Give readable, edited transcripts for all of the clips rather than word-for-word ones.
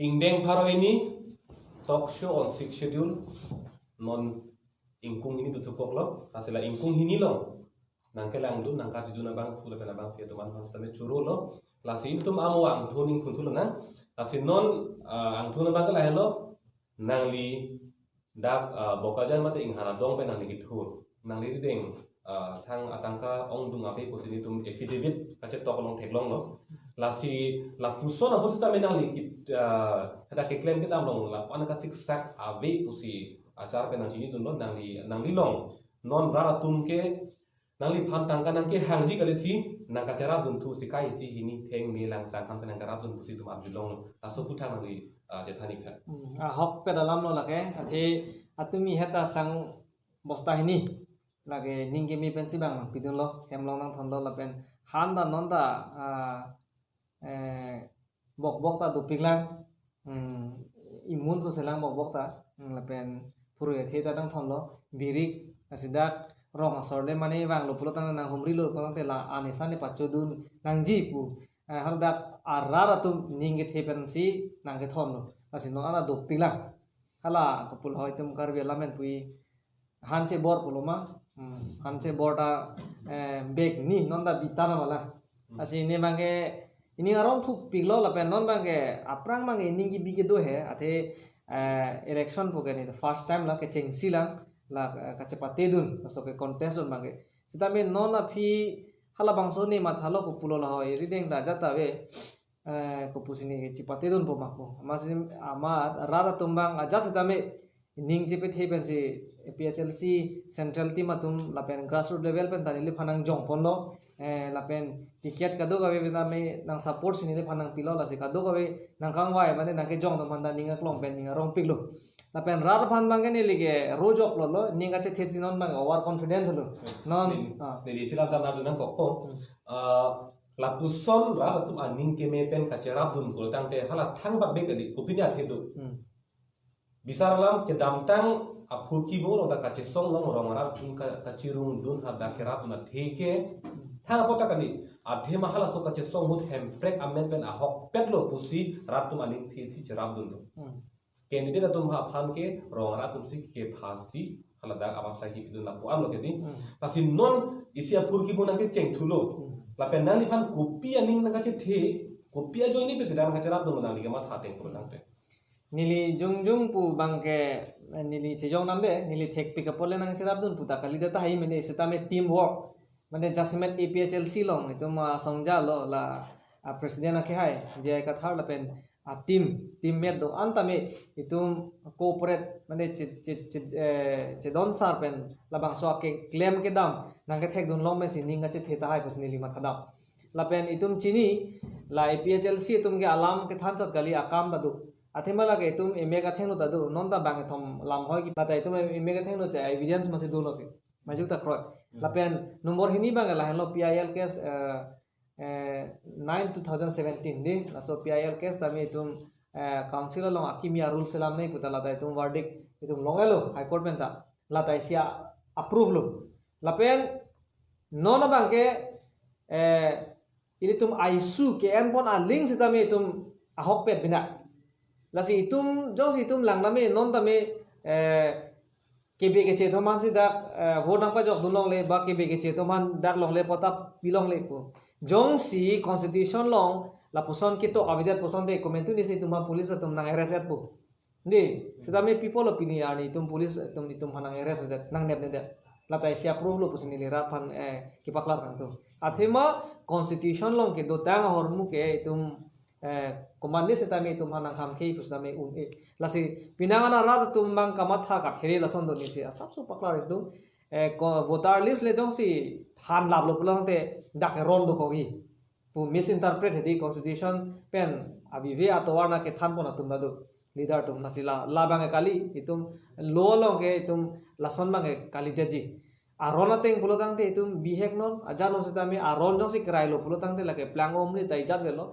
Ingdeng Pharo ini talk show on 6 schedule non ingkung ini tutup lo hasil ingkung ini lo nangke lang dun nangka jujur nabang pula kena bang dia teman kami curu lo lasi itu amu ang tuning kuntul nang lasi non ang tuning bang lah lo nangli dak bokajan mate inghana dong pe nangli gitu nangli ding thang atangka ong dung ape posisi tum affidavit kace tok long theklong lo lasi la puson apus ta menang likit ada klaim kita long la pana ka siksak ave pusi acar pe nang sini tun lo nang li long non bara tum ke nang li phan tang ka nang ke hangji kale si nang ka cara buntu si kai si hini theng me lang sang kam pe nang ka bun pusi tum ab long la so putha nang li jethani kha hok pe dalam lo lake ate atumi heta sang bosta hini lage ningge mi pensi bang pidun lo hemlong nang thondo la pen handa nonda bok ta dupiklang imun so selang bok ta lapen puru ya theta dang thomlo birik asidak rong asorde mane wang lo pulo tang nang humri lo pang te la ane sane pachudun nang jipu hardak arara tum ninge thepen si nang ke thomlo asino ana dupiklang hala kapul hoitum karbe lamen pui hanche bor puloma hanche borta beg ni nonda bitana wala asi ne bange ini arong thu piglo la pen non bange aprang bange ningi bige do he ate election poke ni the first time la ke chengsi lang la ka chepate dun so ke contest on bange sitame non a phi hala bangso ni mathalo ko pulo la hoy rideng da jata we ko pusini chepate dun po makko masim amat rara tumbang aja sitame ning chepe theben si PHLC central team atum lapen grassroots level pen tanili phanang jong ponlo lapen tiket kado gawe bename nang support sinile phanang pilo la se kado gawe nang kangwai mane nang ke jong to manda ninga klong pen ninga rong piklo lapen rar phan bange ni lige rojok lo ninga che thesinon bang over confident lo non dari silap dan nang kokko lapuson ra atum aning ke me pen kacera dun ko tang te hala thang ba be kadi opinion hedu bisarlam ke damtang apul kibo da kace song long romara kin ka cirung dun hada kerap na theke thang pota kali adhe mahala so kace song mut hemprek amendment a hok petlo pusi ratum aling thesi cerap dun candidate atum ha phan ke romara pusi ke phasi hala da abasa hi dun la puam lo kedi tapi non isi apul kibo na ke cheng thulo la penali phan kopi aning na kace the kopi a joini pe sedang kace rap dun na li ke ma tha teng ko nang nili jung pu bangke nili chejong namde nili thek pick up le nang serap dun puta kali data hai mene setame team work mane jasmet APHLC long itu ma songja lo la president akhe hai je ka thar la pen a teammate do antame itu cooperate mane che don sar pen la bang so ke claim ke dam nang ke thek dun long me sining che theta hai pos nili ma thadam la pen itum chini la APHLC itum ke alam ke than chat gali akam da du athema ke tum emega thenglo da du non da bang thom lam hoi ki pata tum emega thenglo cha evidence ma se du lo ke majuk ta kroi la pen number hini bang la hello PIL case 9 2017 ni la so PIL case da me tum council long akimia rule salam nei puta la da tum verdict itum longelo high court men ta la ta sia approve lo la pen non bang ke ini tum isu ke en pon a link sita me tum ahok pet bina lasi itum jos itum lang name non tame kebe ke chetoman si dak vote nang pa jok dunong le ba kebe ke chetoman dak long le pota pilong le ko jong si constitution long la puson kito avidat puson de komentu ni si tuma police tum nang arrest pu ndi sita me people opinion ani tum police tum hanang arrest dat nang nep ne la ta sia approve lo pusin ni ra pan ki paklar kan tu athema constitution long ke do tang hormu ke tum komande setame tum hanang kham khei pusame lasi pinangana ra tumbang kamatha ka phere lason do ni se asap so paklar itu voter list le jong si han lab lo pulang te dak ron do ko gi pu misinterpret hedi constitution pen abive atwarna ke than pona tum do leader tum nasila labang kali itum lo long ke itum lason bang kali teji arona teng pulotang te itum bihek non ajano setame aron jong si krai lo pulotang te lake plang omni tai jat velo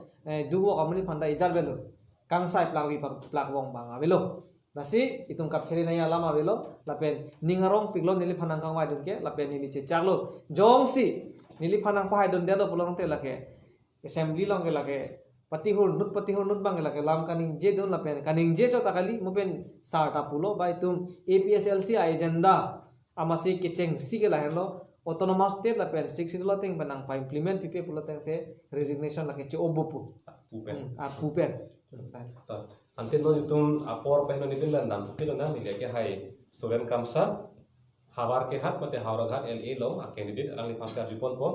dugo kamni phanda ijal velo kangsai plang wi plak wong bang avelo nasi itum kap kheri naya lama velo lapen ningarong piglo nili phanang kang wai dun ke lapen nili che chaklo jong si nili phanang pai dun delo pulotang te lake assembly long ke lake patihur nut bang la ke lam kaning je don la pen kaning je chota kali mo pen sarta pulo bai tum APSLC agenda amasi kecheng si ke la hello autonomous state la pen 6 sidula teng banang pa implement pp pulo teng te resignation la ke che obopu pupen pupen ante no itum apor pehno ni din nam pilo na ni ke hai student kamsa habar ke hat mate hawra ghat LA long a candidate arang ni pamsa jipon po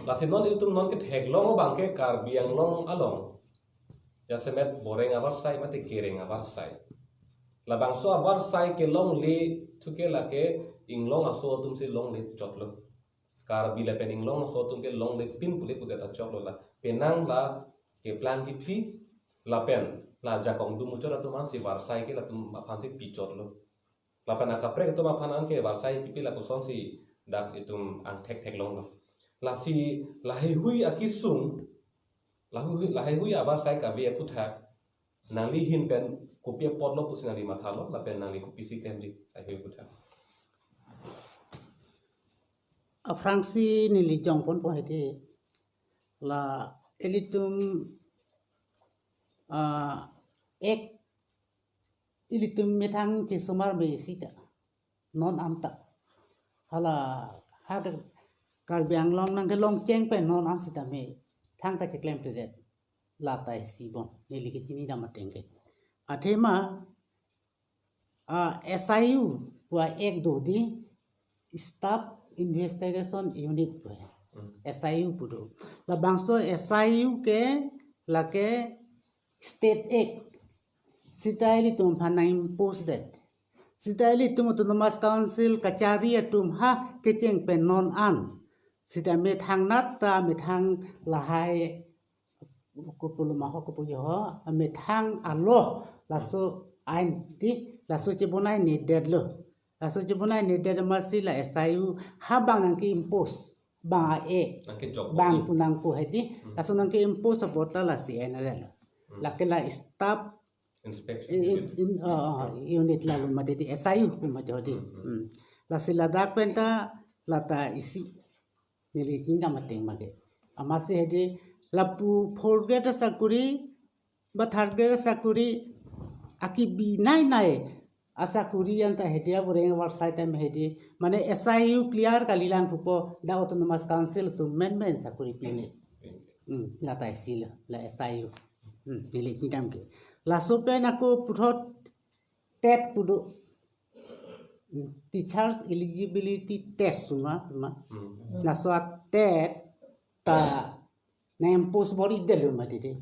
lasi non itum non ke heglong bang ke karbiang long along ya semet boreng abar sai mate kereng abar sai la bang so abar sai ke long le thuke la ke inglong aso tum se long le chotlo karbi la pen inglong so tum ke long le pin pule pude ta chotlo la penang la ke plan ki phi la pen la jakong du mucho la tuman si bar sai ke la tum aphan si pi chotlo la pen akapre to ma phanan ke bar sai pi la ko son si dak itum ang thek long lo la si la he hui akisung la he hui abar sai ka be putha nang li hin pen kopia pot lo pusina di mathalo la pen nang li kopisi tem di ai he putha a Fransi ni li jong pon po heti la elitum ek elitum metang ci sumar be sita non amta hala haga karbiang long nang ke long cheng pe non am sita me thang ta cheklem te det la tai si bon ni li ke chini da mateng ke athema SIU wa ek do di staff investigation unit po SIU pudo la bangso SIU ke la ke state ek sitaili tum phanaim post that sitaili tum autonomous council kachari tum ha kecheng pen non an sita me thang nat ta me thang la hai ko pulu ma ko pu yo me thang alo la so ain ti la so chebonai ni dead lo la so chebonai ni dead masi la SIU ha bang nang ki impose bang e bang tunang ko heti la so nang ki impose bota la CNRL la ke la staff inspection unit la lumade di SIU lumade di la sila dak penta la ta isi nili jinga mateng mage amase hedi la pu forget sakuri ba third grade sakuri aki bi nai asakuri anta hedia boreng war site time hedi mane SIU clear kalilan pupo da autonomous council to men sakuri pine la ta isi la SIU nili jinga ke la sopen aku puthot tet pudo teachers eligibility test suma la so tet ta na impose body delu mati de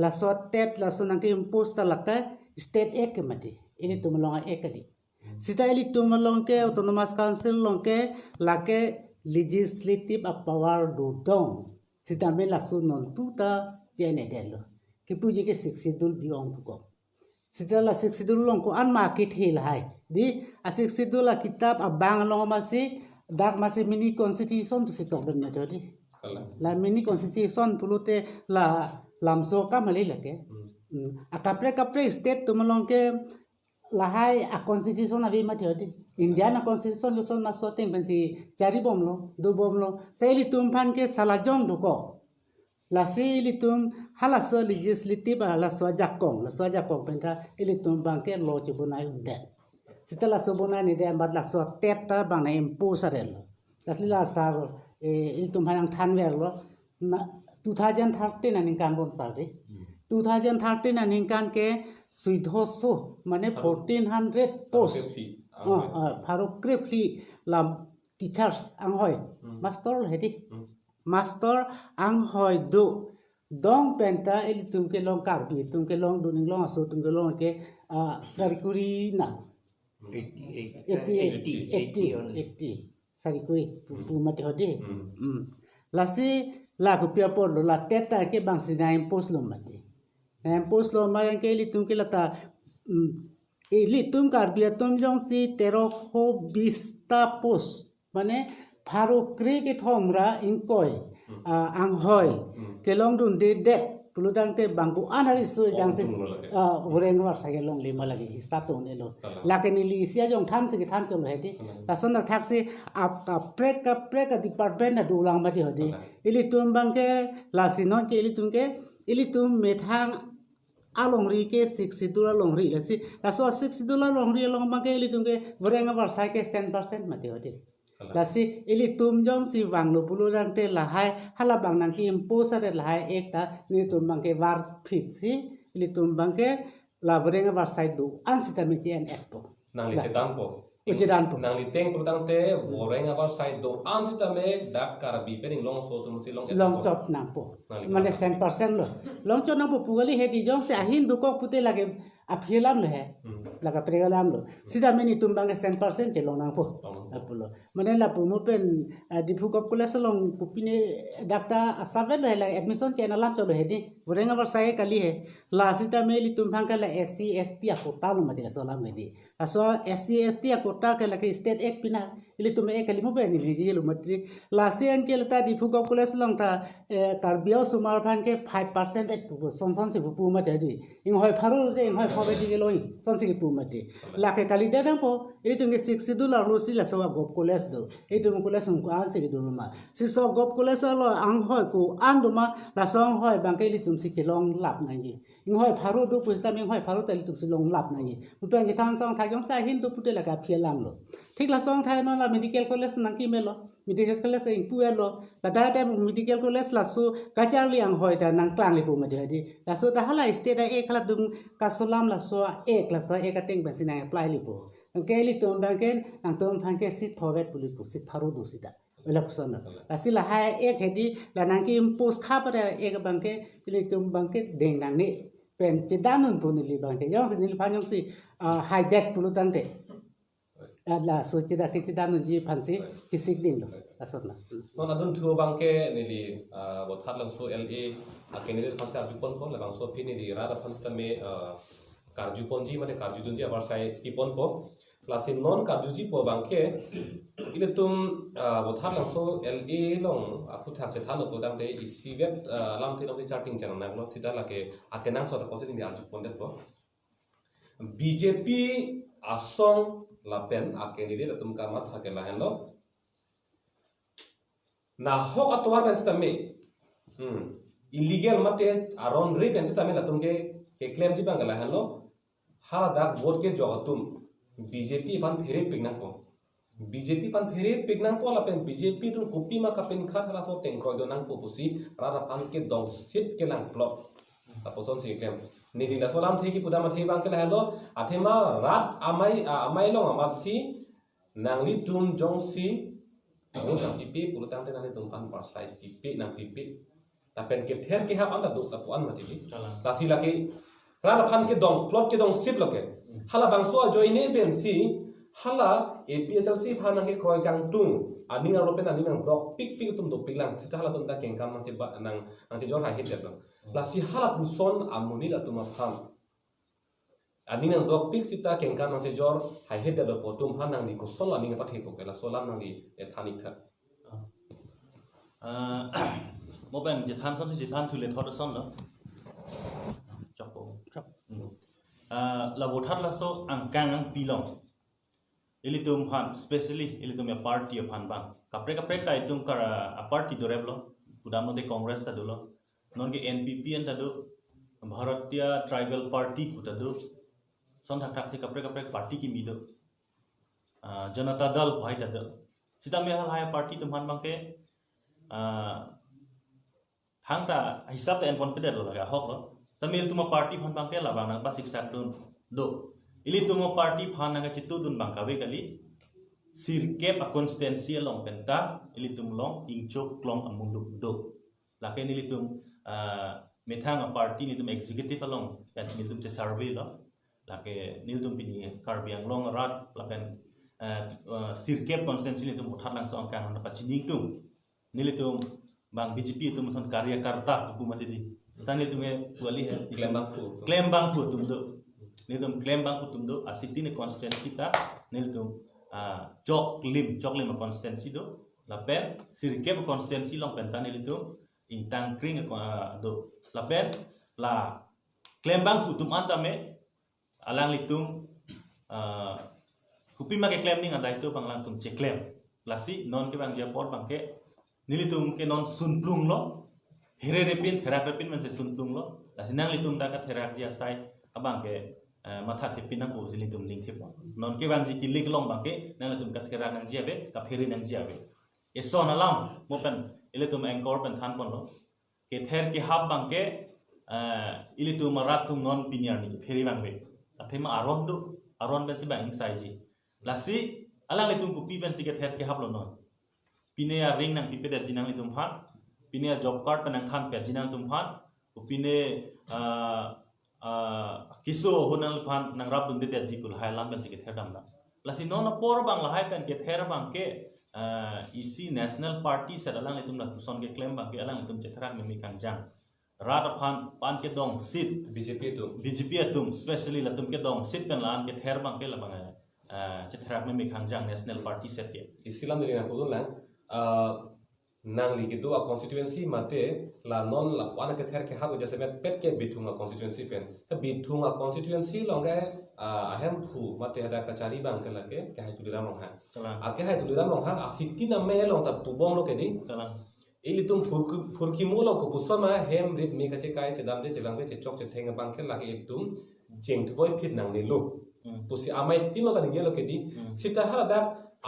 la so tet la so nang impose ta la ka state ek mati ini tumlong ek di sita eli tumlong ke autonomous council long ke la ke legislative power do dong sita me la so non tuta jene delu kipuji ke siksidul biong ko sita la siksidul long ko an market hil hai di siksidul la kitab abang long masi dak masi mini constitution tu sitok den na jodi la mini constitution pulute la lamso ka mali lake kapre state tu malong ke la hai a constitution abi ma jodi indiana constitution lo son na so teng bensi chari bom lo du bom lo seli tum phan ke sala jong du ko la selitum hala so legislative la so jakong penta elitum bangke lo chibunai unde setelah sobona ni de ambat la so teta bang na impose rel la sar elitum hanang thanwer lo 2013 na ningkan bon sari 2013 na ningkan ke suidhoso mane 1400 post pharokre lam teachers anghoi master hedi master ang hoi do dong penta eli tumke long karbi tumke long duning long aso tumke long ke sarikuri na 80 sarikuri pumati hodi lasi la kupia por la teta ke bang sina impose lo mati impose lo ma ke eli tumke lata eli tum karbi tum jong si 13 ho 20 ta post mane pharokre ke thomra inkoi anghoi kelong dun de det puludang te bangku anari su jang se horeng war sa gelong lima lagi hisap to ne lo lakeni li sia jong tham se ke tham chom hedi ta son na thak se ap ka prek department na dulang ma di hodi ili tum bang ke la sinon ke ili tum ke ilitum methang along ri ke $60 long ri la si la so $60 long ri long bang ke ilitum ke vorenga var sai ke 10% mate hote la si ilitum jong si wang lo pulu rang te la hai hala bang nang ki impose re la hai ekta ilitum bang ke var fit si ilitum bang ke la vorenga var sai do ansita me chen ekpo nang li cetan po ujidan po nang li teng pulutang te boreng abar sai do am sita me dak karabi pening long so tum si long chop nang po mane 100% lo long chop nang po pugali he di jong se ahin du ko pute lage aphilam le he laga pregalam lo sida meni tumbang 100% che long nang po apulo mane la pu mo pen di phu kop kula salong pupine dakta asavel la admission ke nalam cholo he di boreng abar sai kali he la sida meli tumbang ka la SC ST akota lo mate so lam di aso SC ST akota ka la ke state ek pina ili tume ek kali mo be ni di lo matri la sian ke la di phu kop kula salong ta karbiao sumar phan ke 5% et pu son son se pu ma di ing hoi pharu de ing hoi phobe di loi son se pu ma di la ke kali de po ili tunge $60 lo si la so gop koles do ili tum koles ko an se do ma si so gop koles lo ang hoi ko an do ma la song hoi bang ke ili tum si chelong lap na ni ing hoi pharu do pu sa ing hoi pharu te ili tum si long lap na ni pu pe ni thang song tha jong sa hin do pu te la ka phielam lo thik la song thai no la medical college nang ki me lo medical college ing pu lo la da ta medical college la so ka cha li ang hoi ta nang klang li pu ma di la so ta hala state e khala dum ka solam la so ek la so ek ka teng ba sinai apply li pu ke li tum bang ken nang tum thang ke sit phovet puli pu sit pharu do sida wala pusan la si la hai ek hedi la nang ki post tha pa ek bang ke li tum bang ke deng nang ni pen che danun pu ni li bang ke yong si ni phan yong si high deck pulu tang te la so che da ke che danun ji phan si chi sik din lo asona non adun thu bang ke ni li bo that lang so LA akeni de phan sa ju pon ko la bang so phi ni li ra da phan sta me karju ponji mane karju dunji abar sai ipon po klasi non karju ji po bang ke ile tum bo that lang so LA long aku thak che thalo po dang de isi web lam thi long charting channel na lo sida la ke akenang so da ko sin ni arju pon de po BJP asong lapen akeni de tum ka mat ha ke la hen lo na hok atwa ben sta me illegal mate aron re ben sta me la tum ke claim ji bang la hen lo hala dak vote ke jogatum BJP pan phere pigna ko BJP pan phere pigna ko la pen BJP tu kopi ma ka pen kha thala so teng kroi do nang po pusi ra pan ke dong sit ke lang plot ta poson si claim ni di la solam the ki puda ma the bang ke la hello athema rat amai long amat si nang li tum jong si nang pipi pulutang te nang tum pan par sai pipi nang pipi ta pen ke ther ke ha an ta do ta puan ma ti ta si la ke ra pan ke dong plot ke dong sip lo ke hala bang so join ne ben si hala APSLC phan nang ke kroi kang tung ani nang ropen ani nang dok pik pik tum do pilang sita hala tum ta keng kam nang che ba nang che jor ha hit lo la si hala pu son amuni la tum phan ani nang dok pik sita keng kam nang che jor ha hit lo po tum phan nang ni ko sol ani nang pa the ko ke la solam nang ni thani kha mo ben je than son je than thu le thot son lo chok po la bo that la so ang kang ang pilong ilitum phan especially ilitum ya party of phan bang kapre tai tum kara a party do reblo pudam de congress ta dulo non ke NPP en ta do bharatiya tribal party puta do son thak thak se kapre party ki mi do janata dal bhai ta do sita me hal hai party tum phan bang ke hang ta hisab ta en confident lo laga hok lo samil tuma party phan bang ke la bang na ba siksa tun do ili tuma party phan na chitu dun bang ka we kali sirkep a constituency long penta ili tum long ingchok klong amung do la ke ili tum methang a party ni tum executive along kan ni tum che survey lo la ke ni tum pini karbiang long rat la kan sirkep constituency ni tum uthat lang so ang kan na pa chining tum ni tum bang BJP tum son karyakarta hukumat ini stani tume wali hai claim bang pu tum do ni tum claim bang pu tum do asiti ni constituency ta ni tum choklim constituency do la pen sirke constituency long penta ni tum intang kring do la pen la claim bang pu tum anta me alang litum kupi ma ke claim ni ngandai tu bang lang tum che claim lasi non ke bang dia por bang ke ni tum ke non sun plung lo here repin therak repin man se suntung lo la sinang litum ta ka therak dia sai abang ke matha ke pinang ko litum ning ke non ke bang ji kilik long bang ke nang litum ka therak nang jiabe ka here nang jiabe e son alam mo pen ilitum anchor pen than pon lo ke ther ke hab bang ke ilitum marat tum non pinyar ni here bang be athema aron ben si bang sai ji la si alang litum ku pi ben si ke ther ke hab lo non pine ya ring nang pipe da jinang litum phan pine ya job card penang than pe jinang tum phan pine kiso hunang phan nang rap dun de ji kul hai lam ben si ke ther dam da la si non por bang la hai pen ke ther bang ke isi national party sa alang litum la son ke claim bang ke alang litum chetherak mi kang jang rat phan pan ke dong sit BJP atum especially la tum ke dong sit pen lan ke ther bang ke la bang chetherak mi kang jang national party set ke Islam dari aku tu lang nang li gitu a constituency mate la non la wana ke ther ke hab jase met pet ke bithunga constituency pen ta bithunga constituency longe ahem phu mate hada kachari bang ke lage ke hai tuliram long ha a ke hai tuliram long ha a sitti na me long ta tubom lo ke di ili tum furki mo lo ko pusama hem rit me ka se kai che dam de che bang de che chok che thenga bang ke lage itum jeng thoi phit nang ni lu pusi amai tin lo ta ni lo ke di sita hala da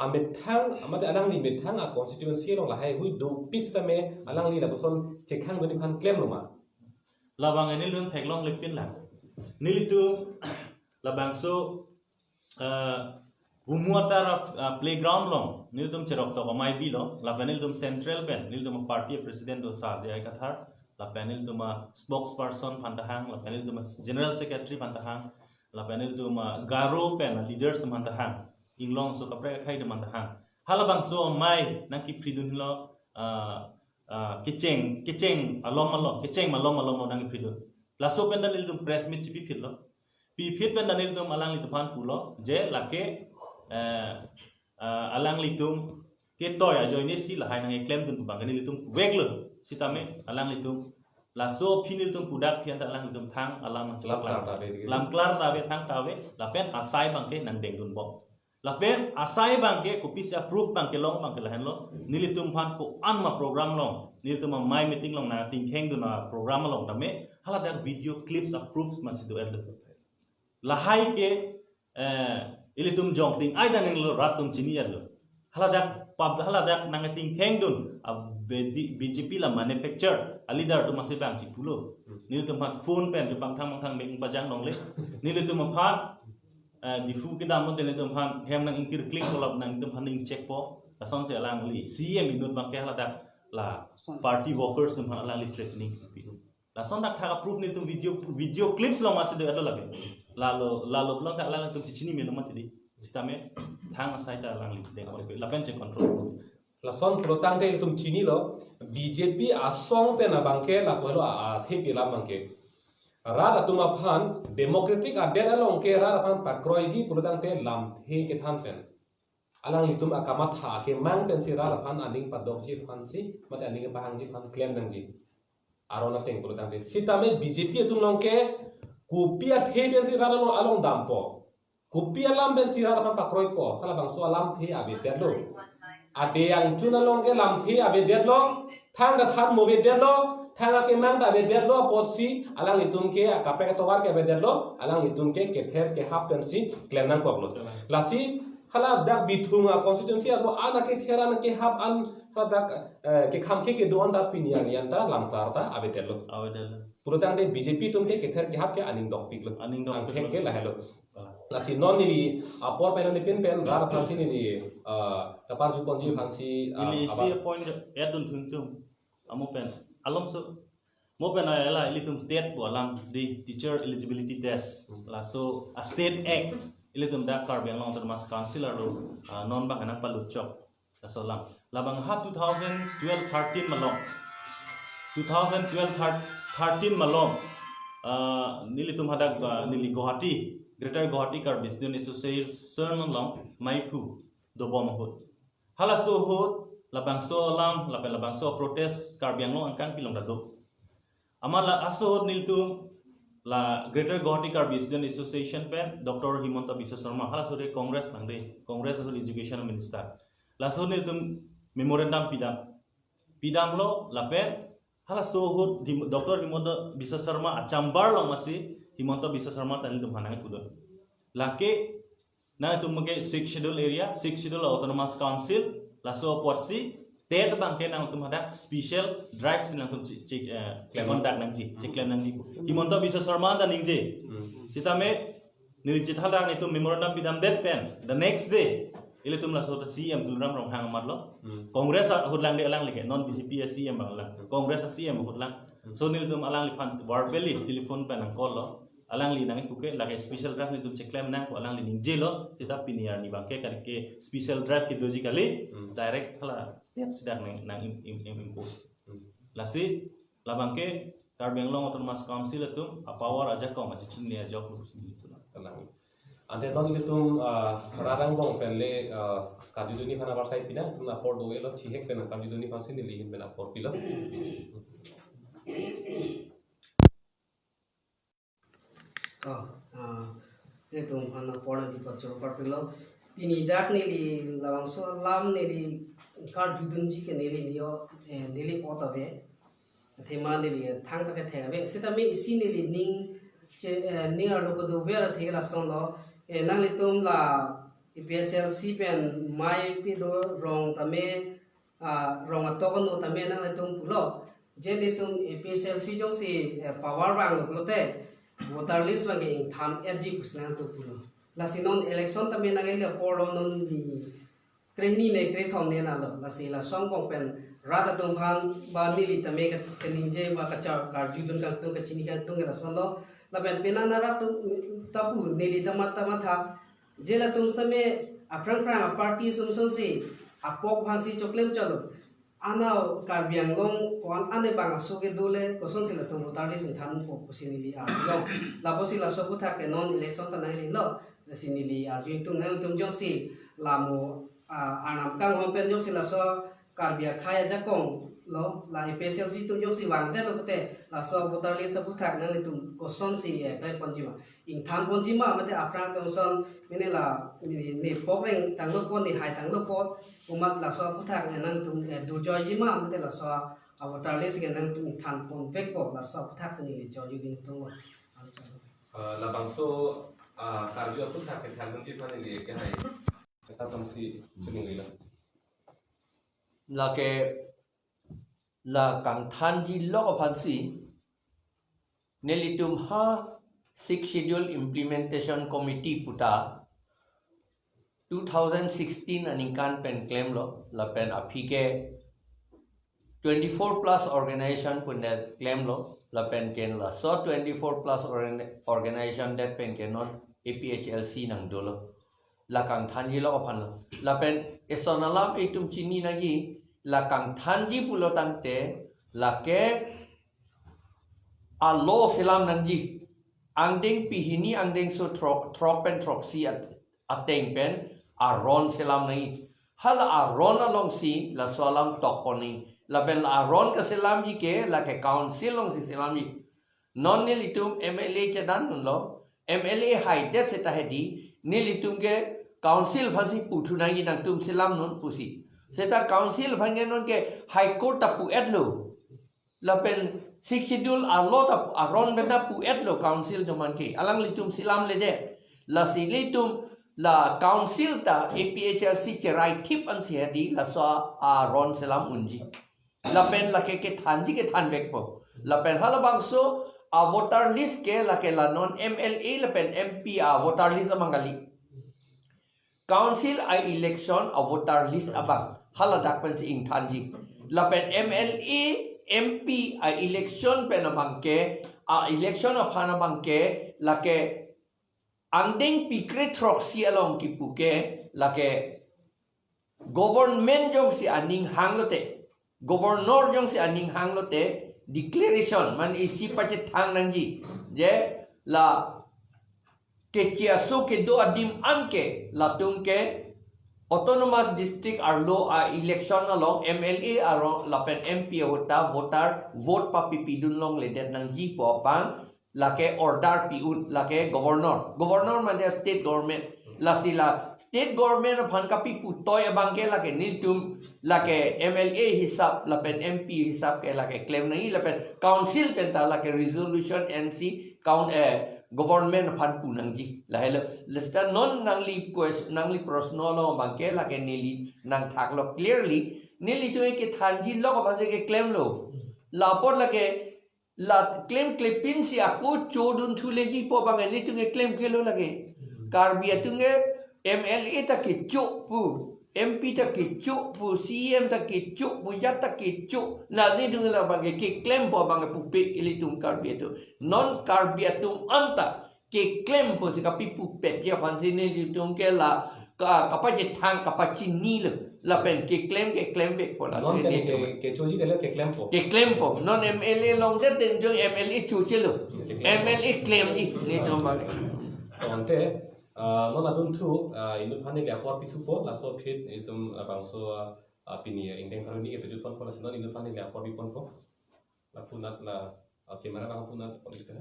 ametang amate alang li metang a constituency long la hai hui do pista me alang li la boson chekhang doni phan claim lo ma labang ini lun thek long lepin la nilitu labang so umuatar playground long nilitum cherok to amai bi lo la panel tum central pen nilitum party president do sa je ai kathar la panel tum spokesperson phantahang la panel tum general secretary phantahang la panel tum garo pen leaders tum phantahang inglong so kapre khai de mantahang halabang so mai naki pridun lo kiceng alom nang pridun la so pen dalil tum press meet pi phit lo pi phit pen dalil tum alang li tuphan pulo je lake alang li tum ke toy a join si la hai nang claim tum bang ni li tum weg lo sitame alang li tum la so phinil tum pudak pian ta alang li tum thang alang lam klar ta be thang ta be la pen asai bang ke nang deng dun bo lapen asai bangke kupis approve bangke long bangke lahen lo nilitum phan ko anma program long nilitum my meeting long na ting kheng du na program long tame hala dak video clips approve masidu ed lahai ke ilitum jong ting ai dan lo ratum chini ya lo hala dak nang ting kheng dun BJP la manufacture alidar tu masih bang cipulo nilitum phan phone pen tu bang thang meng pajang long le nilitum phan di fu kita mun tele tum han hem nang ingkir klik kolap nang tum han ing check po la son se alang li cm minut bang kehla dak la party workers tum han alang li threatening la son dak thak approve ni tum video clips lo masih de ada lagi lalu belum tak alang tum cini minum mati di sitame thang asai ta alang li de ngol la pen che control la son protang de tum chini lo BJP asong pe na bangke la polo a thepi la bangke rara tuma phan democratic aden along ke rara phan pakroiji puludang te lam the ke than pen alang litum akamat ha ke mang pen si rara phan aning padok ji phan si mate aning bahang ji phan claim dang ji arona teng puludang te sitame BJP tum long ke kupia the pen si rara lo along dampo kupia lam pen si rara phan pakroi po kala bang so lam the abe terlo ade yang tuna long ke lam the abe derlo thang da than mo be derlo thanga ke mang ta be derlo potsi alang litum ke kape ke towar ke be derlo alang litum ke ther ke hap pensi claim nang koklo lasi hala dak bithunga constituency ado ana ke thera na ke hap an dak ke kham ke don da pinia yanta lam tar ta abe derlo purutang de BJP tum ke ther ke hap ke aning dok piklo aning dok ke la hello lasi non ni apor pen ni pen rar phansi ni tapar ju ponji phansi ili si point edun thunchum amu pen alom so mo pen ala ilitum tet bo alam di teacher eligibility test la so a state act ilitum da kar beng long termas councilor lo non bang anak palut chop la so lam labang ha 2012-13 malong 2012-13 malong nilitum hadak nili Guwahati Greater Guwahati Kar Business Association long maipu do bom hot hala so hot labang so lam labang so protest kar biang long angkan pilong dado amala aso niltum la Greater Guwahati Kar Business Association pen Dr. Himanta Biswa Sharma hala so de Congress nangde Congress of Education Minister la so niltum memorandum pidam lo la pen hala sohut Dr. Himonto Biswa Sharma acambar long masih Himonto Biswa Sharma tani tum hanang kudo lake na tum mage 6 schedule area 6 schedule autonomous council la so porsi ted bangke nang tum ada special drive sinang tum cek contact nang ji cek claim nang ji Himonto Biswa Sharma dan ningje sitame nilicit halang itu memorandum bidam that pen the next day ile tum la so CM tulram rong hang matlo Kongres hudlang de alang leke non BJP CM banglang Kongres CM hudlang so nil tum alang li fan warbeli telepon pa nang call lo alang li nang kuke lage special drive ni tum check claim nang ko alang li ning jelo sita piniar ni bangke kan ke special drive ki doji kali direct hala setiap sidang nang impose lasi la bangke Karbenglong Autonomous Council itu power aja kau macam Cina aja kau sini itu lah ante ton itu rarang bong pelle kadi duni khana barsai pina tum na por doe lo chihek pena kadi duni khasi ni lihin pena por pilo itu khana por di kacau por pilo ini dak ni li lawang so lam ni li kadi dunji ke ni li dio ni li otabe tema ni li thang ta ke thebe sita me isi ni li ning che ni alo ko do vera thela son lo nang li tum la PSLC pen mai pi do rong tame rong atokon no tame nang li tum pulo je li tum PSLC jong si power rang lo te voter list bang ing tham edji kusna to pulo la sinon election tame nang le poro non di krehni ne kre thom ne na lo la si la song pong pen rada tum phan ba ni li tame ka teninje ba ka cha kar judun ka tum ka chini ka tum ga son lo laben penanara tu tapu nili tamata matha jela tum same aprang prang party sumsong si apok phansi choklem chalo ana karbianglong kon ane bang asuge dole koson sila tum utali sin than po kusinili arlo la posila so putha ke non election ta nai lo sinili arju tum nang tum jong si lamu anam kang hom pen jong sila so karbia khaya jakong lo la PSLC tum jong si wang de lo te la so botali sa puthak nang tum koson si pre ponjima ing than ponjima mate aprang tum son mene la ni pokreng tang lo pon ni hai tang lo pot umat la so puthak nang tum durjoy jima mate la so botali se nang tum than pon vek po la so puthak se ni jo yu din tum la bangso karju aku tak ke thalun ti phane li ke hai ta tam si chuning li la là cái là càng than gì lo ở phần gì nên li tum ha six schedule implementation committee puta 2016 anh kan pen claim lo là pen api ke 24 plus organization punya claim lo là pen ken la so 24 plus organization that pen cannot APHLC nang dolo là càng than gì lo ở phần là pen esonalam itum chini nagi là càng than gì pulo tante là ke a lo selam nanji angdeng pihini angdeng so trop pen troxy ateng pen a ron selam nai hala a ron along si la solam tokoni la pen a ron ka selam ji ke la ke council long si selam ji non ne litum MLA che dan nun lo MLA hai det seta hedi ne litum ke council phansi puthu nai gi nang tum selam nun pusi seta council phangen non ke high court tapu edlo la pen six schedule a lot of aron benda pu edlo council jaman ke alang litum silam le de la silitum la council ta APHLC cherai tip an si hedi la so aron selam unji la pen la ke thanji ke than bek po la pen halabang so a voter list ke la ke la non MLA la pen MP a voter list amangali council I election a voter list abang haladak pen si ing thanji la pen MLA MP a election pen abangke a election of hanabangke la ke andeng pikre troxy along ki puke la ke government jong si aning hanglote governor jong si aning hanglote declaration man isi pache thang nangji je la ke chiaso ke do adim anke la tumke autonomous district arlo a election along MLA aro lapen MP hota voter vote pa pipidun long ledet nang ji po pang lake order piun lake governor mane state government lasila state government phan kapi pu toy abangke lake nitum lake MLA hisap lapen MP hisap ke lake claim nahi lapen council penta lake resolution NC count government phan punang ji lahelo lesta non nangli prosno lo bangke lake nili nang thak lo clearly nili tu ke thanji lo ka ke claim lo lapor lake la claim clipin si aku chodun thuleji po bangai ni tu claim ke lo lage karbia tu MLA ta ke chuk pu MP ta ke chuk pu CM ta ke chuk pu ya ta ke chuk la ni tu la bangai ke claim po bangai pu pe ili tum karbia tu non karbia tum anta ke claim po si kapi pu pe ya pan si ni tum ke la kapa je thang kapa chini lo la pen ke claim ve po la non ke choji ke claim po non MLA long de den jong MLA chu chelo MLA claim ji ni tum bangai ante non adun thu inu phane le apor pithu po la so phit itum bangso pini indeng karuni ke tuju pon pola sinon inu phane le apor bipon po la punat la kamera bang punat polis kana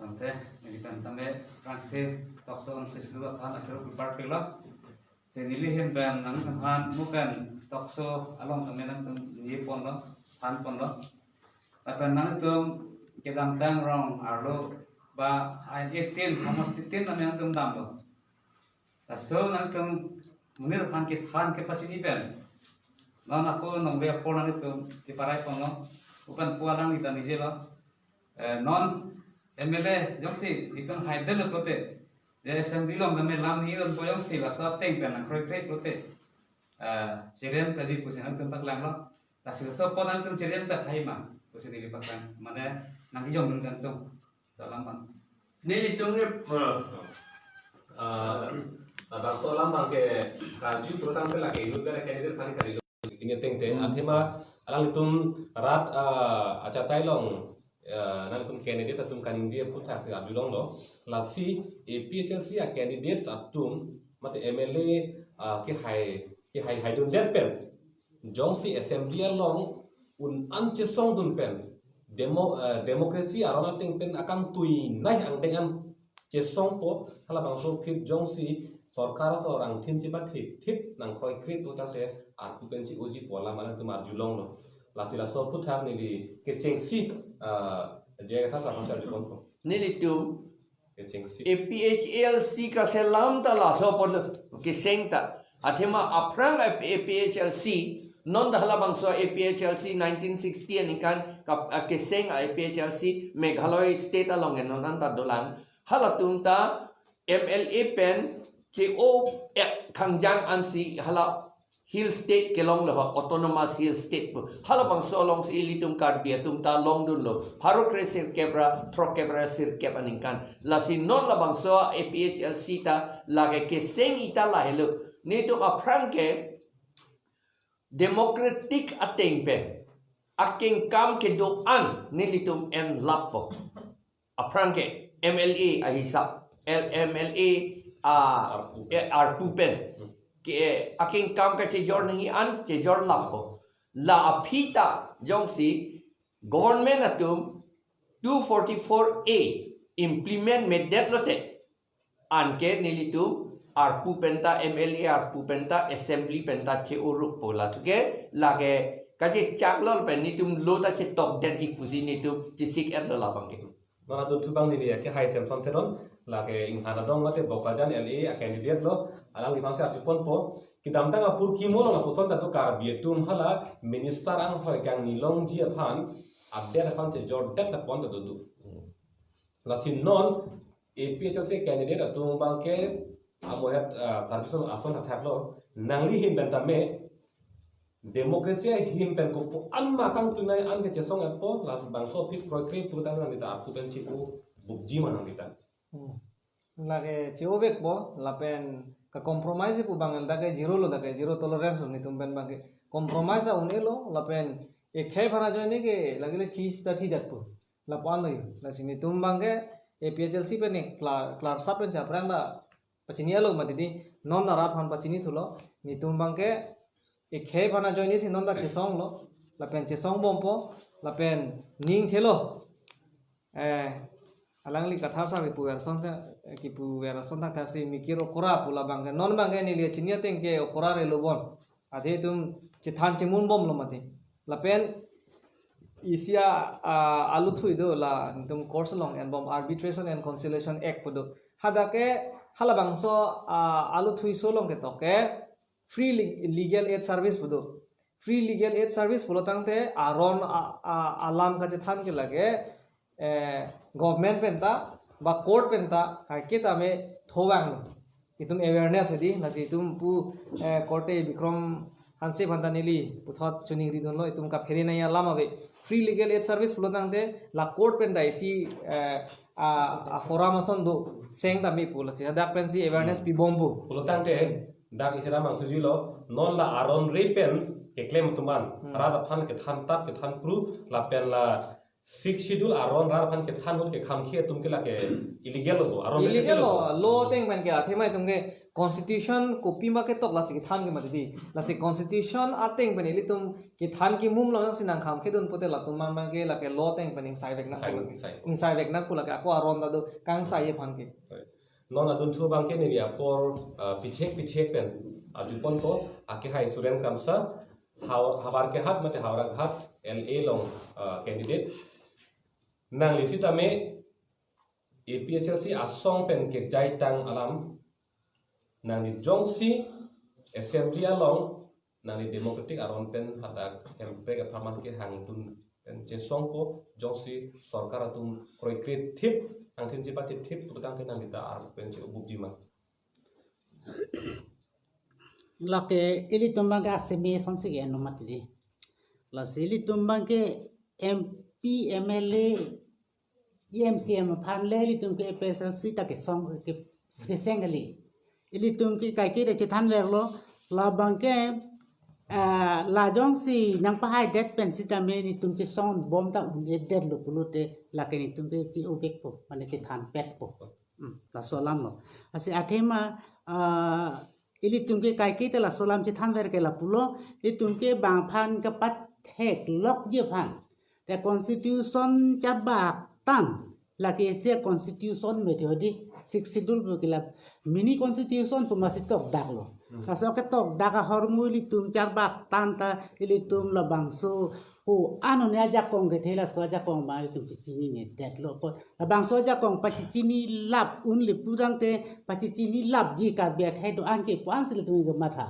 Tante, ini kan tame rangse tokson sislu kan akhir kupar pila. Senili hem ben nang han mukan tokso along tame nang ni pon lo, han pon lo. Tapi nang tum kedam tang rong arlo ba ai 18 hamas 18 nang tum dam lo. So nang tum munir han ke pachini ben. Nang ako nang be pon nang tum di parai pon lo. Bukan pualang kita nije lo. Non MLA jongsi itun haidel prote je assembly long game lam ni don boyong si la sa teng pen na kroi prote cheren praji pusen tum pak lang lo la si so podan tum cheren pa thai ma pusen ni pak lang mane nang jong dun kan tum salam man ni tung bangso lam bang ke raju program pe la ke inu ke candidate phane kari lo ini teng te athema alang tum rat acha tai long nan tum candidate atum kan india putha se abulong lo la si APHLC a candidates atum mate MLA ke hai dun det pen jong si assembly long un anche song dun pen democracy arona ting pen akang tui nai ang dengan che song po hala bangso khit jong si sarkar so rang thin chi ba thip nang khoi khrit to ta te ar pu pen chi oji pola mana tumar julong lo la si la so putha ni di ke cheng si je tha sa phang kon ko ni tu ke cheng si APHLC ka selam ta la so por ke sengta athema aprang APHLC non dah labang so APHLC 1960 ani kan ke seng APHLC Meghalaya state along en non ta dolan halatung ta MLA pen CO khangjang ansi hala hill state kelong lo autonomous hill state halabang so long si ilitum card bia tum ta long dun lo haruk resir kebra tro kebra sir kep aninkan la si non labang so APHLC ta lage ke seng ita la helo ni to aprang ke democratic ateng pe aking kam ke do an ni litum en lapo aprang ke MLA ahisap MLA arpupen ke aking kam ka chejor nangi an chejor lapo la apita jong si government atum 244A implement medet lote anke nilitu arpu penta MLA arpu penta assembly penta che uruk pola tuke lage kaje chaklol pen nitum lota che top den ti pusi nitum chisik et lo labang ke mana tu bang ni ke hai sem son teron la ke in hana dong mate bokajan LA candidate lo alang di bangsa jupon po kidam tang apur ki mo na puson ta to kar bietum hala minister ang hoi kang nilong ji aphan update aphan che jor tek ta pon ta du la sin non APHLC candidate atung bang ke amohat karjuson ason hathak lo nangli hin ben ta me demokrasi hin pen ko an ma kang tunai an ke chesong apo la bangso pit prokre purutan nang dita aku pen chiku bukji manang dita lage chiobek bo lapen ka compromise pu bangal dake zero lo dake zero tolerance ni tumben bange compromise a unelo lapen e khai phana joine ke lagile chis ta thi dakpu lapan lagi la sini tumbange e PHLC pe ne klar sapen cha pranda pachini alo matidi non da rat han pachini thulo ni tumbange e khai phana joine si non da chesong lo lapen chesong bompo lapen ning thelo alang li kathar sa ki puer son sa ki puer son ta thasi mikiro kora pula bangge non bangge ni li chinya teng ke kora re lobon ade tum chithan chimun bom lo mate lapen isia alu thui do la tum course long and bomb arbitration and conciliation act podo hadake halabang so alu thui so long ke toke free legal aid service podo free legal aid service polo tangte aron alam ka chithan ke lage government penta ba court penta kai ke tame thowang itum awareness edi nasi tum pu court bikrom hanse bandanili puthot chuning ridon lo itum ka pheri naya lama be free legal aid service polo tangte la court penta isi a foramason do seng tami pula si hadak pensi awareness pi bombu polo tangte dak isira mang sujilo non la aron repen ke claim tuman rada phan ke than tap ke than pru la pen la six schedule aron rada phan ke than ke kham khie tum ke la ke illegal lo aron illegal lo teng ban ke athemai tum ke constitution copy ma ke tok la si than ke ma di la si constitution ateng ban ili tum ke than ki mum lo sinang kham khe dun pote la tum man ke la ke lo teng ban ing sai vek na ing sai vek na pula ka ko aron da do kang sai ye phan ke non adun thu bang ke ni ya por pichek pen ajupon ko ake hai suren kamsa habar ke hat mate hawra hat LA long candidate nang lisi tame APHLC asong pen ke jai tang alam nang ni jongsi assembly along nang ni democratic aron pen hatak empe ke pharman ke hang tun pen che song ko jongsi sarkar atum proyek tip angkin jipati tip tutang ke nang ni ta ar pen che ubuk jima lake ili tumbang ke asemi sansi ke nomati di la sili tumbang ke MP MLA EMCM phan le ili tum ke PSLC ta ke song ke sengali ili tum ke kai ke de chethan ver lo la bang ke la jong si nang pa hai det pen si ta me ni tum ke song bom ta de det lo pulute la ke ni tum ke chi ovek po mane ke than pet po la solam lo asi athema ili tumke kai ke la solam che than ver ke la pulo ili tumke bang phan ka pat thek lok je phan te constitution chat bak tan la ke se constitution me thodi six schedule bu kila mini constitution pu masitok dak lo aso ke tok dak hormu ili tum chat bak tan ta ili tum la bang so pu anu ne aja kong ke thela so aja kong ma tum chi ni ne det lo po la bang so aja kong pa chi ni lap un li purang te pa chi ni lap ji ka be khai do an ke pan sil tu ga ma tha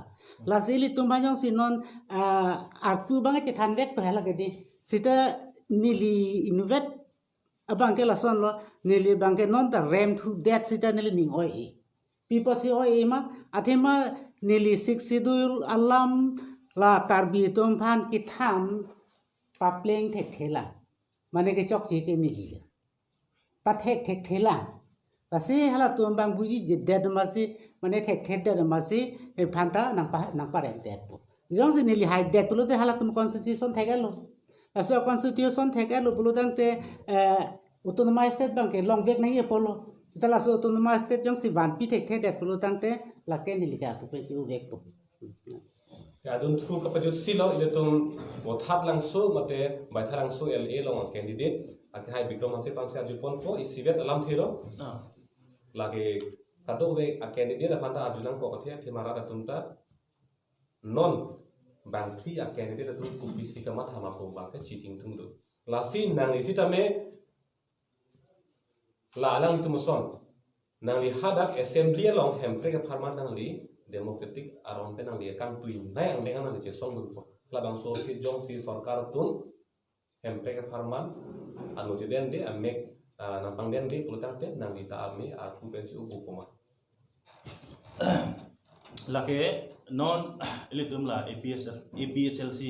la sili tum ba jong sinon pu bang ke than vek pa la ke di sita nili invet abang ke la son lo nili bang ke non ta rem thu that sita nili ning oi people si oi ma athema nili six schedule alam la tarbi tum phan ki tham papleng thek thela mane ke chok chi ke nili pa thek thela pasi hala tum bang buji je dead masi mane thek dead masi e phanta nang pa rem dead po jong si nili hai dead pulo te hala tum constitution thegalo aso constitution thegalo pulo tang te autonomous state bang ke long vek nai e polo tala so autonomous state jong si van pi thek dead pulo tang te la ke nili ka pu pe chu vek po ya dun thu ka pajut silo ile tum wo thap lang su mate bai thalang su LA long candidate ake hai bikrom hanse pangse ajupon ko isivet alam thiro lagi kado we a candidate apanta ajulang ko kathia thimara da tumta non bang thri a candidate tum kupisi ka mat hama ko ba ka cheating tum do la sin nang isi tame la alang tum son nang li hadak assembly long hempre ka pharman nang li democratic aron pe nang li kan tuin nai ang dengan nang che song bu la bang so ki jong si sarkar tum hempre ka pharman anu jeden de amek nampang den di pulutang te nang di taami aku pensi ubu koma lake non ilitum la APHLC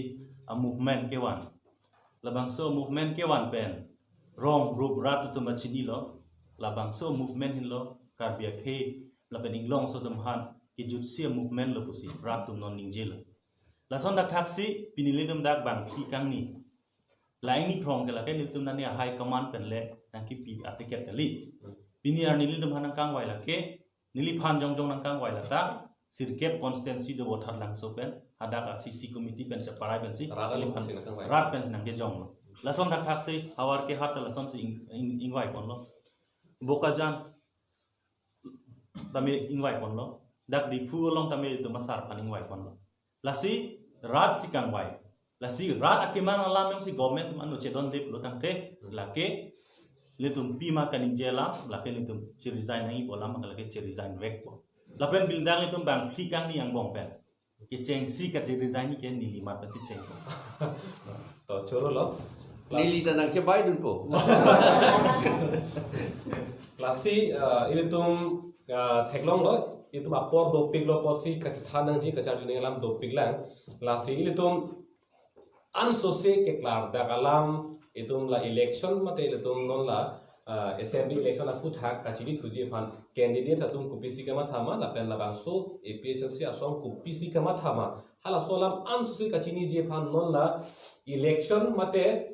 a movement ke wan labang so movement ke wan pen wrong group rat tu machini lo labang so movement hin lo karbia ke la pen inglong so dum han ki jutsia movement lo pusi rat tu non ningjel la son dak taxi pinilidum dak bang ki kang ni laini from ke la ke litum nani high command pen le nang ki pi atiket kali biniar nilidum hanang kang wai la ke nili phan jong jong nang kang wai la ta sirkep constituency do bothar lang so pen hadak CC committee pen separai pen si rada lim phan nang kang wai rat pen nang ke jong lasom dak hak se hawar ke hat lasom se ingwai pon lo bokajan tami ingwai pon lo dak di fu long tami itu masar pan ingwai pon lo lasi rat si kang wai lasi rat akiman alam yang si government manu cedon dip lo tang ke lake litum pima kan jela lake litum ci resign ngi bola mak lake ci resign wek po lapen bildang litum bang klikang ni yang bong pen ke ceng si ka ci resign ni ken ni lima pa ci ceng to choro lo Nili tanang cebai dun po. klasi ini tum theklong lo itu apor dopik lo posi kacithanang ji kacar juning alam dopik lang lasi ini tum ansose ke klar da alam itu la election mate itu tum non la assembly election aku thak kachiri thuji phan candidate atum kupisi kama thama la pen la bangso APSLC asong kupisi kama thama hala solam ansose kachini je phan non la election mate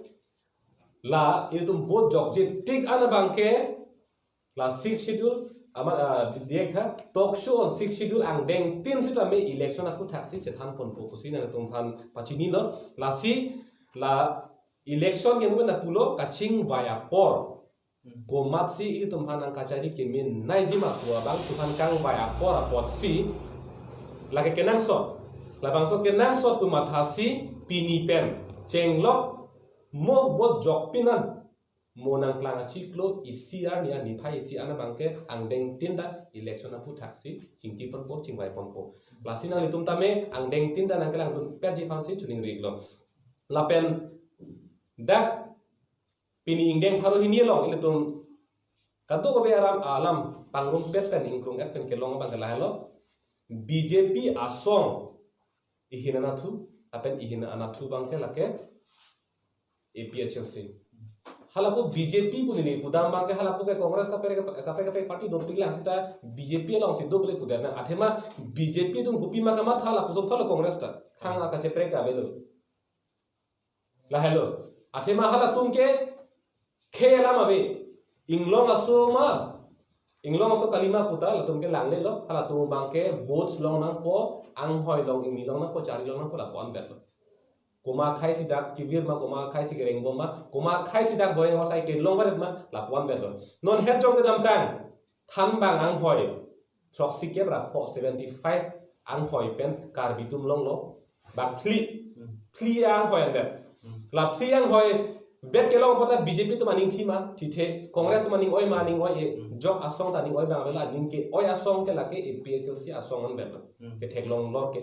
la itu vote jok je tik ana bangke la 6 schedule ama diek tha talk show on 6 schedule ang deng tin sita me election aku thaksi chethan pon po kusi na tum phan pachini no la si la election ke mo na pulo kaching via por gomat si itu tum phan ang kachari ke min nai jima tua bang tu phan kang via por apot si la ke kenang so la bang so kenang so tu mathasi pini pen chenglok mo bot jok pinan monang klang chiklo ICR ni ani phai ICR na bangke angdeng tinda election apu thaksi chingti pon po chingwai pon po lasina litum tame angdeng tinda nang kelang tun peji phansi chuning riglo lapen dak pini ingdeng pharo hini long litum katu ko be alam pangrum pet pen ingkrung et pen kelong bang kelalo BJP asong ihina nathu apen ihina anathu bangke lake APHLC halapu BJP pun ini pudam bangke halapu ke Kongres KP parti do piglang sita BJP long sido boleh pudarna athema BJP tum gupi makama thala pujong thala Kongres ta khanga ka chepre ka belo la hello athema hala tum ke khela mabe inglong aso kalima puta la tum ke langle lo hala tum bangke votes long nang po ang hoi long ing long nang po chari long nang po la pon bet Kuma khai si dak kibir ma kuma khai si gereng bom ma kuma khai si dak boy ngosai ke long baret ma lapuan berlo non het jong kedam tang than bang ang hoi trok si ke bra po 75 ang hoi pen kar bitum long lo bak pli ang hoi bet la pli ang hoi bet ke long pota BJP to maning thima thithe Congress to maning oi jok asong ta ning oi bang bela ning ke oi asong ke la ke APHLC asong an bet ke thek long lor ke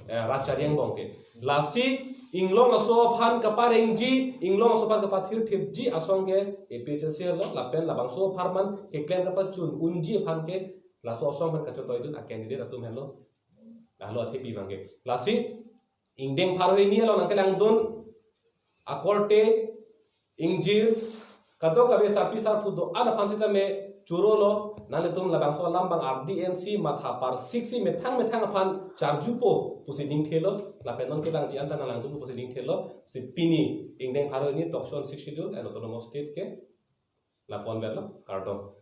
rachariang bongke lasi inglong aso phan kapareng ji inglong aso phan kapathir thip ji asongke APHLC lo lapen labang so farman ke claim kapa chun unji phan ke laso asong phan kacho toy dun a candidate atum hello lahlo athepi bangke lasi ingdeng pharo ni lo nang kelang dun akorte ingjir kato kabe sapi sar fudo ana phansita me churolo nale tum labang so lambang RDNC matha par 6 metang aphan charjupo pusiding thelo lapenon ke lang ji anta nalang tu pusiding thelo si pini ingdeng pharo ni tokson 6 schedule and autonomous state ke lapon berlo kardo